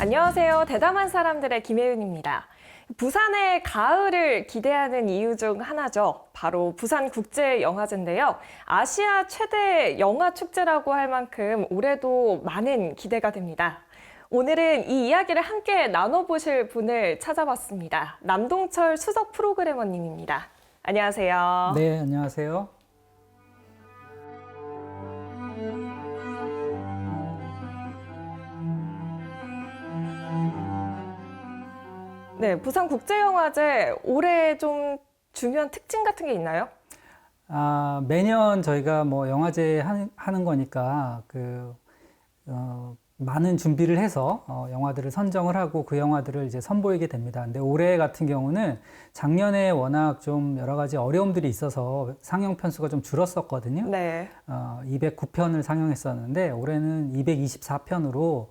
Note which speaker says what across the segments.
Speaker 1: 안녕하세요. 대담한 사람들의 김혜윤입니다. 부산의 가을을 기대하는 이유 중 하나죠. 바로 부산국제영화제인데요. 아시아 최대 영화 축제라고 할 만큼 올해도 많은 기대가 됩니다. 오늘은 이 이야기를 함께 나눠보실 분을 찾아봤습니다. 남동철 수석 프로그래머님입니다. 안녕하세요.
Speaker 2: 네, 안녕하세요.
Speaker 1: 네, 부산국제영화제 올해 좀 중요한 특징 같은 게 있나요?
Speaker 2: 매년 저희가 뭐 영화제 하는 거니까 많은 준비를 해서 영화들을 선정을 하고 그 영화들을 이제 선보이게 됩니다. 근데 올해 같은 경우는 작년에 워낙 좀 여러 가지 어려움들이 있어서 상영 편수가 좀 줄었었거든요.
Speaker 1: 네.
Speaker 2: 209편을 상영했었는데 올해는 224편으로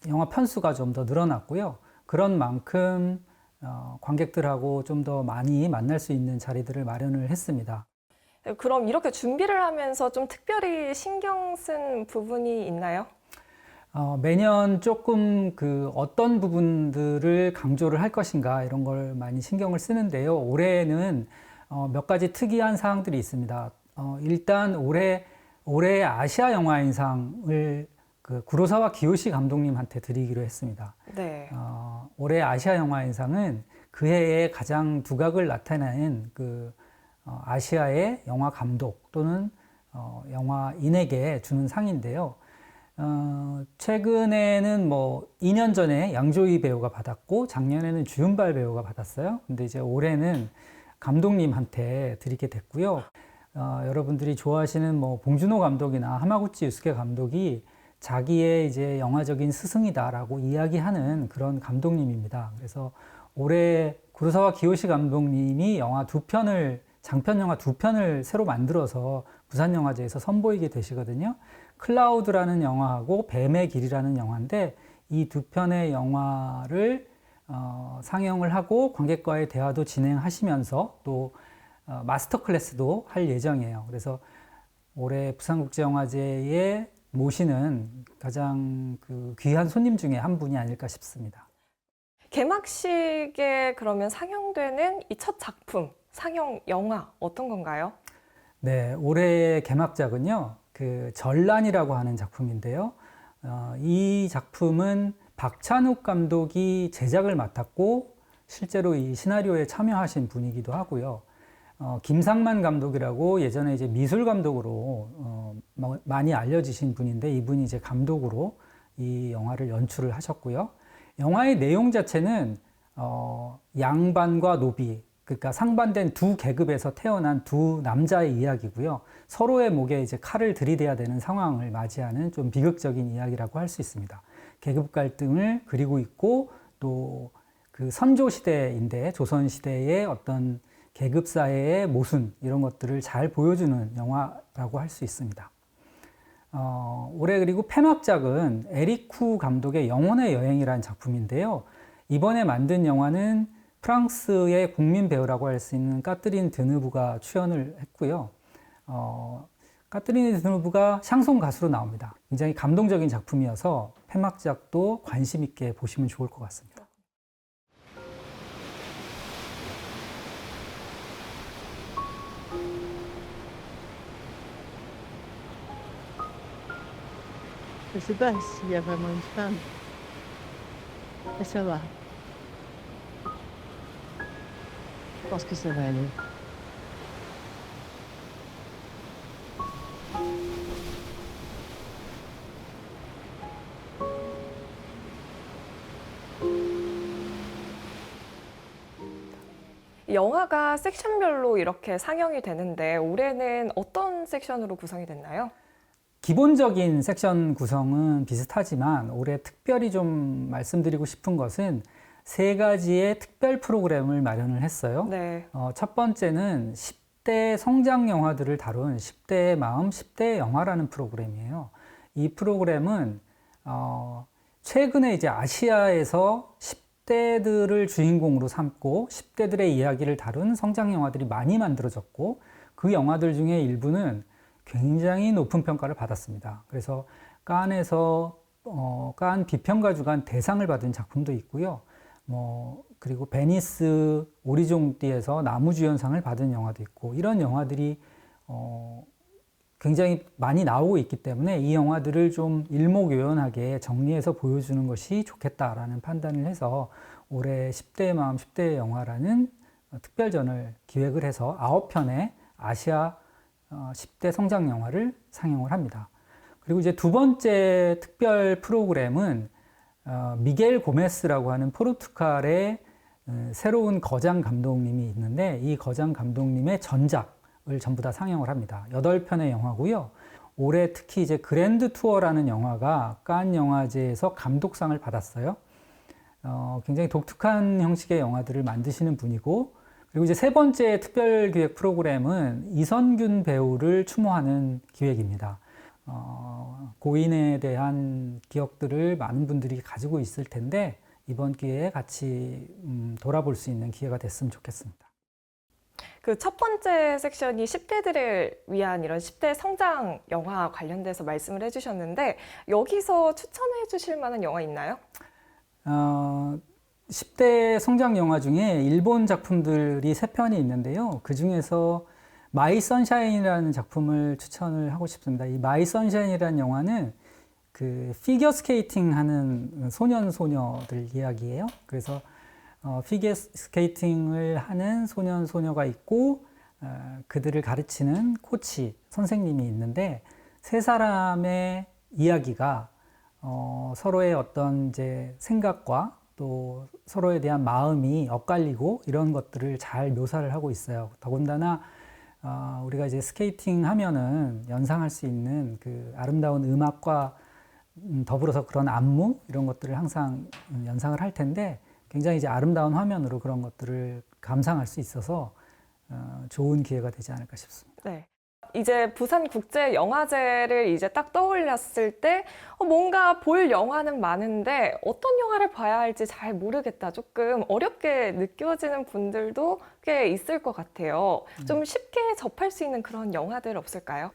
Speaker 2: 영화 편수가 좀 더 늘어났고요. 그런 만큼 관객들하고 좀 더 많이 만날 수 있는 자리들을 마련을 했습니다.
Speaker 1: 그럼 이렇게 준비를 하면서 좀 특별히 신경 쓴 부분이 있나요?
Speaker 2: 매년 조금 어떤 부분들을 강조를 할 것인가 이런 걸 많이 신경을 쓰는데요. 올해는 몇 가지 특이한 사항들이 있습니다. 일단 올해 아시아 영화인상을 구로사와 기요시 감독님한테 드리기로 했습니다.
Speaker 1: 네.
Speaker 2: 올해 아시아 영화인상은 그 해에 가장 두각을 나타내는 아시아의 영화 감독 또는 영화인에게 주는 상인데요. 최근에는 뭐 2년 전에 양조위 배우가 받았고 작년에는 주윤발 배우가 받았어요. 근데 이제 올해는 감독님한테 드리게 됐고요. 여러분들이 좋아하시는 뭐 봉준호 감독이나 하마구치 유스케 감독이 자기의 이제 영화적인 스승이다라고 이야기하는 그런 감독님입니다. 그래서 올해 구로사와 기요시 감독님이 장편 영화 두 편을 새로 만들어서 부산영화제에서 선보이게 되시거든요. 클라우드라는 영화하고 뱀의 길이라는 영화인데 이 두 편의 영화를 상영을 하고 관객과의 대화도 진행하시면서 또 마스터 클래스도 할 예정이에요. 그래서 올해 부산국제영화제에 모시는 가장 귀한 손님 중에 한 분이 아닐까 싶습니다.
Speaker 1: 개막식에 그러면 상영되는 이 첫 작품, 상영 영화 어떤 건가요?
Speaker 2: 네, 올해의 개막작은요, 전란이라고 하는 작품인데요. 이 작품은 박찬욱 감독이 제작을 맡았고 실제로 이 시나리오에 참여하신 분이기도 하고요. 김상만 감독이라고 예전에 이제 미술 감독으로 많이 알려지신 분인데 이분이 이제 감독으로 이 영화를 연출을 하셨고요. 영화의 내용 자체는 양반과 노비, 그러니까 상반된 두 계급에서 태어난 두 남자의 이야기고요. 서로의 목에 이제 칼을 들이대야 되는 상황을 맞이하는 좀 비극적인 이야기라고 할 수 있습니다. 계급 갈등을 그리고 있고 또 선조 시대인데 조선 시대의 어떤 계급 사회의 모순 이런 것들을 잘 보여주는 영화라고 할 수 있습니다. 올해 그리고 폐막작은 에리쿠 감독의 영혼의 여행이라는 작품인데요. 이번에 만든 영화는 프랑스의 국민 배우라고 할 수 있는 까트린 드느브가 출연을 했고요. 까트린 드느브가 샹송 가수로 나옵니다. 굉장히 감동적인 작품이어서 폐막작도 관심 있게 보시면 좋을 것 같습니다.
Speaker 3: Je ne sais pas s'il y a vraiment une femme. Mais ça va. Je pense que ça va aller.
Speaker 1: 영화가 섹션별로 이렇게 상영이 되는데 올해는 어떤 섹션으로 구성이 됐나요?
Speaker 2: 기본적인 섹션 구성은 비슷하지만 올해 특별히 좀 말씀드리고 싶은 것은 세 가지의 특별 프로그램을 마련을 했어요.
Speaker 1: 네.
Speaker 2: 첫 번째는 10대 성장 영화들을 다룬 10대의 마음, 10대 영화라는 프로그램이에요. 이 프로그램은 최근에 이제 아시아에서 10대들을 주인공으로 삼고 10대들의 이야기를 다룬 성장 영화들이 많이 만들어졌고 그 영화들 중에 일부는 굉장히 높은 평가를 받았습니다. 그래서 칸에서 칸 비평가 주간 대상을 받은 작품도 있고요. 그리고 베니스 오리종띠에서 나무주연상을 받은 영화도 있고, 이런 영화들이 굉장히 많이 나오고 있기 때문에 이 영화들을 좀 일목요연하게 정리해서 보여주는 것이 좋겠다라는 판단을 해서 올해 10대의 마음 10대의 영화라는 특별전을 기획을 해서 9편의 아시아 10대 성장 영화를 상영을 합니다. 그리고 이제 두 번째 특별 프로그램은 미겔 고메스라고 하는 포르투갈의 새로운 거장 감독님이 있는데, 이 거장 감독님의 전작을 전부 다 상영을 합니다. 8편의 영화고요. 올해 특히 이제 그랜드 투어라는 영화가 칸 영화제에서 감독상을 받았어요. 굉장히 독특한 형식의 영화들을 만드시는 분이고, 그리고 이제 세 번째 특별 기획 프로그램은 이선균 배우를 추모하는 기획입니다. 고인에 대한 기억들을 많은 분들이 가지고 있을 텐데, 이번 기회에 같이 돌아볼 수 있는 기회가 됐으면 좋겠습니다.
Speaker 1: 그 첫 번째 섹션이 10대들을 위한 이런 10대 성장 영화 관련돼서 말씀을 해주셨는데, 여기서 추천해 주실 만한 영화 있나요?
Speaker 2: 10대 성장 영화 중에 일본 작품들이 3편이 있는데요. 그 중에서 마이 선샤인이라는 작품을 추천을 하고 싶습니다. 이 마이 선샤인이라는 영화는 그 피겨 스케이팅 하는 소년 소녀들 이야기예요. 그래서 피겨 스케이팅을 하는 소년 소녀가 있고, 그들을 가르치는 코치 선생님이 있는데, 세 사람의 이야기가 서로의 어떤 이제 생각과 또 서로에 대한 마음이 엇갈리고 이런 것들을 잘 묘사를 하고 있어요. 더군다나 우리가 이제 스케이팅 하면은 연상할 수 있는 그 아름다운 음악과 더불어서 그런 안무 이런 것들을 항상 연상을 할 텐데, 굉장히 이제 아름다운 화면으로 그런 것들을 감상할 수 있어서 좋은 기회가 되지 않을까 싶습니다.
Speaker 1: 네. 이제 부산국제영화제를 이제 딱 떠올렸을 때 뭔가 볼 영화는 많은데 어떤 영화를 봐야 할지 잘 모르겠다, 조금 어렵게 느껴지는 분들도 꽤 있을 것 같아요. 좀 쉽게 접할 수 있는 그런 영화들 없을까요?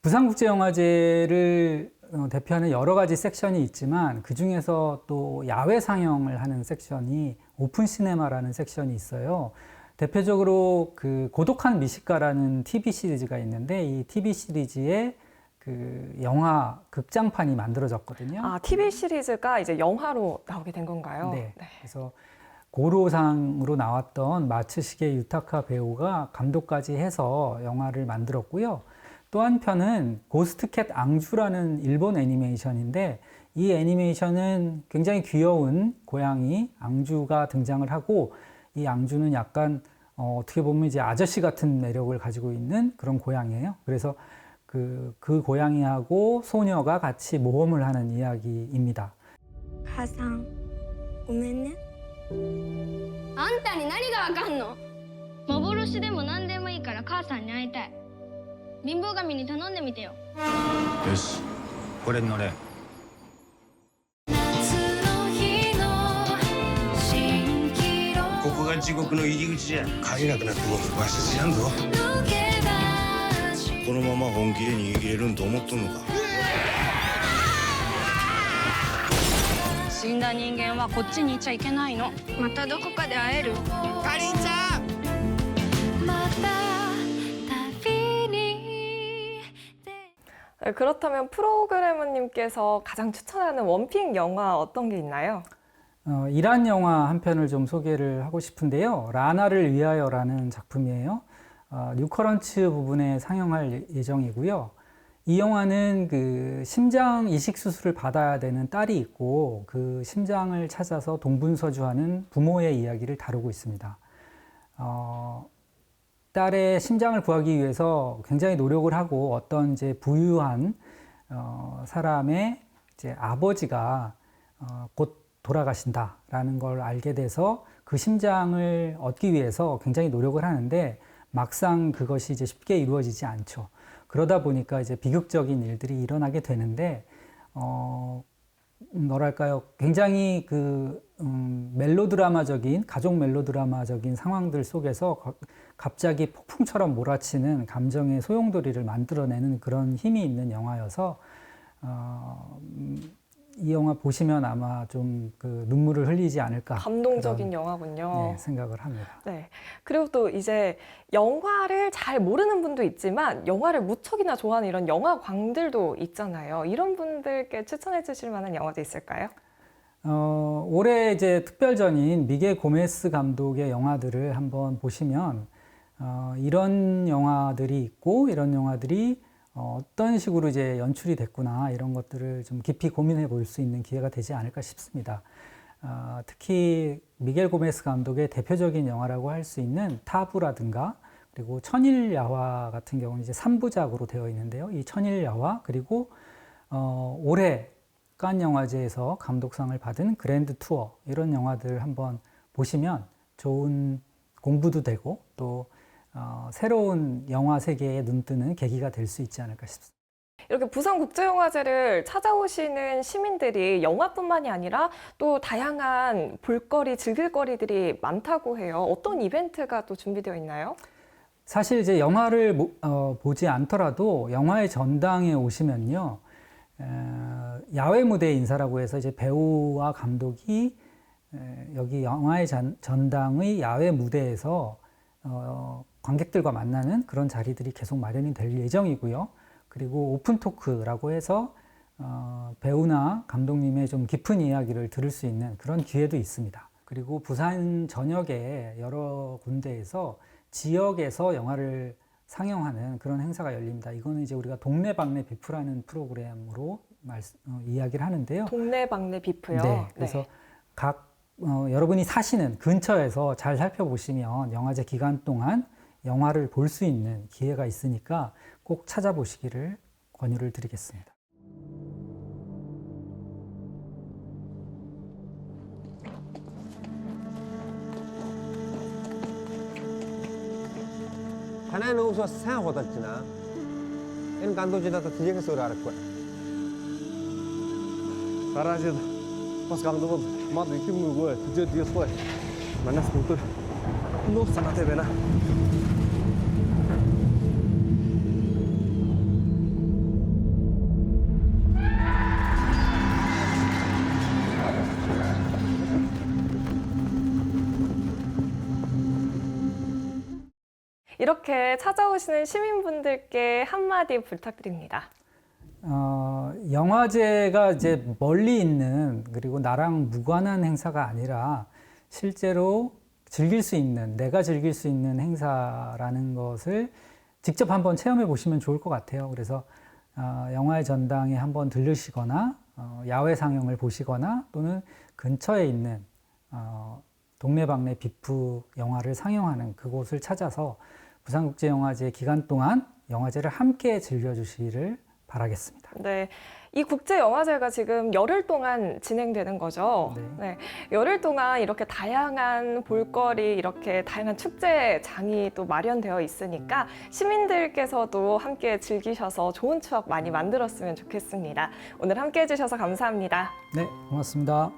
Speaker 2: 부산국제영화제를 대표하는 여러 가지 섹션이 있지만, 그 중에서 또 야외 상영을 하는 섹션이 오픈 시네마라는 섹션이 있어요. 대표적으로 그 고독한 미식가라는 TV 시리즈가 있는데, 이 TV 시리즈에 그 영화 극장판이 만들어졌거든요.
Speaker 1: 아, TV 시리즈가 이제 영화로 나오게 된 건가요?
Speaker 2: 네. 그래서 고로상으로 나왔던 마츠시게 유타카 배우가 감독까지 해서 영화를 만들었고요. 또 한편은 고스트캣 앙주라는 일본 애니메이션인데, 이 애니메이션은 굉장히 귀여운 고양이 앙주가 등장을 하고, 이 앙주는 약간 어떻게 보면 이제 아저씨 같은 매력을 가지고 있는 그런 고양이에요. 그래서 그 고양이하고 소녀가 같이 모험을 하는 이야기입니다.
Speaker 4: 母さんごめんねあんたに何がわかんの幻でも何でもいいから母さんに会いたい貧乏神に頼んでみてよ
Speaker 5: よしこれに乗れここが地獄の入り口じゃ帰れなくなってもわし知らんぞこのまま本気で逃げ切れるんと思っとんのか
Speaker 6: 死んだ人間はこっちにいちゃいけないの。
Speaker 4: またどこかで会える
Speaker 5: かりんちゃん
Speaker 1: 네, 그렇다면 프로그래머님께서 가장 추천하는 원픽 영화 어떤 게 있나요?
Speaker 2: 이란 영화 한 편을 좀 소개를 하고 싶은데요. 라나를 위하여라는 작품이에요. 뉴커런츠 부분에 상영할 예정이고요. 이 영화는 그 심장 이식 수술을 받아야 되는 딸이 있고, 그 심장을 찾아서 동분서주하는 부모의 이야기를 다루고 있습니다. 딸의 심장을 구하기 위해서 굉장히 노력을 하고, 어떤 이제 부유한 사람의 이제 아버지가 곧 돌아가신다라는 걸 알게 돼서 그 심장을 얻기 위해서 굉장히 노력을 하는데, 막상 그것이 이제 쉽게 이루어지지 않죠. 그러다 보니까 이제 비극적인 일들이 일어나게 되는데, 뭐랄까요, 굉장히 그 멜로드라마적인, 가족 멜로드라마적인 상황들 속에서 갑자기 폭풍처럼 몰아치는 감정의 소용돌이를 만들어내는 그런 힘이 있는 영화여서 이 영화 보시면 아마 좀 그 눈물을 흘리지 않을까
Speaker 1: 감동적인
Speaker 2: 그런,
Speaker 1: 영화군요.
Speaker 2: 네, 생각을 합니다.
Speaker 1: 네. 그리고 또 이제 영화를 잘 모르는 분도 있지만 영화를 무척이나 좋아하는 이런 영화광들도 있잖아요. 이런 분들께 추천해 주실 만한 영화도 있을까요?
Speaker 2: 올해 이제 특별전인 미겔 고메스 감독의 영화들을 한번 보시면 이런 영화들이 있고 이런 영화들이 어떤 식으로 이제 연출이 됐구나 이런 것들을 좀 깊이 고민해 볼 수 있는 기회가 되지 않을까 싶습니다. 특히 미겔 고메스 감독의 대표적인 영화라고 할 수 있는 타부라든가 그리고 천일야화 같은 경우는 이제 3부작으로 되어 있는데요. 이 천일야화 그리고 올해 칸 영화제에서 감독상을 받은 그랜드 투어 이런 영화들 한번 보시면 좋은 공부도 되고 또 새로운 영화 세계에 눈뜨는 계기가 될 수 있지 않을까 싶습니다.
Speaker 1: 이렇게 부산국제영화제를 찾아오시는 시민들이 영화뿐만이 아니라 또 다양한 볼거리, 즐길거리들이 많다고 해요. 어떤 이벤트가 또 준비되어 있나요?
Speaker 2: 사실 이제 영화를 보지 않더라도 영화의 전당에 오시면요. 야외 무대 인사라고 해서 이제 배우와 감독이 여기 영화의 전당의 야외 무대에서 관객들과 만나는 그런 자리들이 계속 마련이 될 예정이고요. 그리고 오픈 토크라고 해서 배우나 감독님의 좀 깊은 이야기를 들을 수 있는 그런 기회도 있습니다. 그리고 부산 전역에 여러 군데에서 지역에서 영화를 상영하는 그런 행사가 열립니다. 이거는 이제 우리가 동네방네 비프라는 프로그램으로 이야기를 하는데요.
Speaker 1: 동네방네 비프요?
Speaker 2: 네, 그래서 각 여러분이 사시는 근처에서 잘 살펴보시면 영화제 기간 동안 영화를 볼 수 있는 기회가 있으니까 꼭 찾아보시기를 권유를 드리겠습니다.
Speaker 7: 하나는 우선 생각보다지나 엔 간도지다도 뒤에서 소리 알을 거야.
Speaker 8: Garajda pas kalktığımız madde iki mi bu? Tüccar diye soy. Bana skuter. No sanate bena.
Speaker 1: 이렇게 찾아오시는 시민분들께 한마디 부탁드립니다.
Speaker 2: 영화제가 이제 멀리 있는 그리고 나랑 무관한 행사가 아니라 실제로 즐길 수 있는, 내가 즐길 수 있는 행사라는 것을 직접 한번 체험해 보시면 좋을 것 같아요. 그래서 영화의 전당에 한번 들르시거나 야외 상영을 보시거나 또는 근처에 있는 동네방네 비프 영화를 상영하는 그곳을 찾아서 부산국제영화제 기간 동안 영화제를 함께 즐겨주시기를 바라겠습니다.
Speaker 1: 네, 이 국제영화제가 지금 열흘 동안 진행되는 거죠. 네, 열흘 동안 이렇게 다양한 볼거리, 이렇게 다양한 축제장이 또 마련되어 있으니까 시민들께서도 함께 즐기셔서 좋은 추억 많이 만들었으면 좋겠습니다. 오늘 함께 해주셔서 감사합니다.
Speaker 2: 네, 고맙습니다.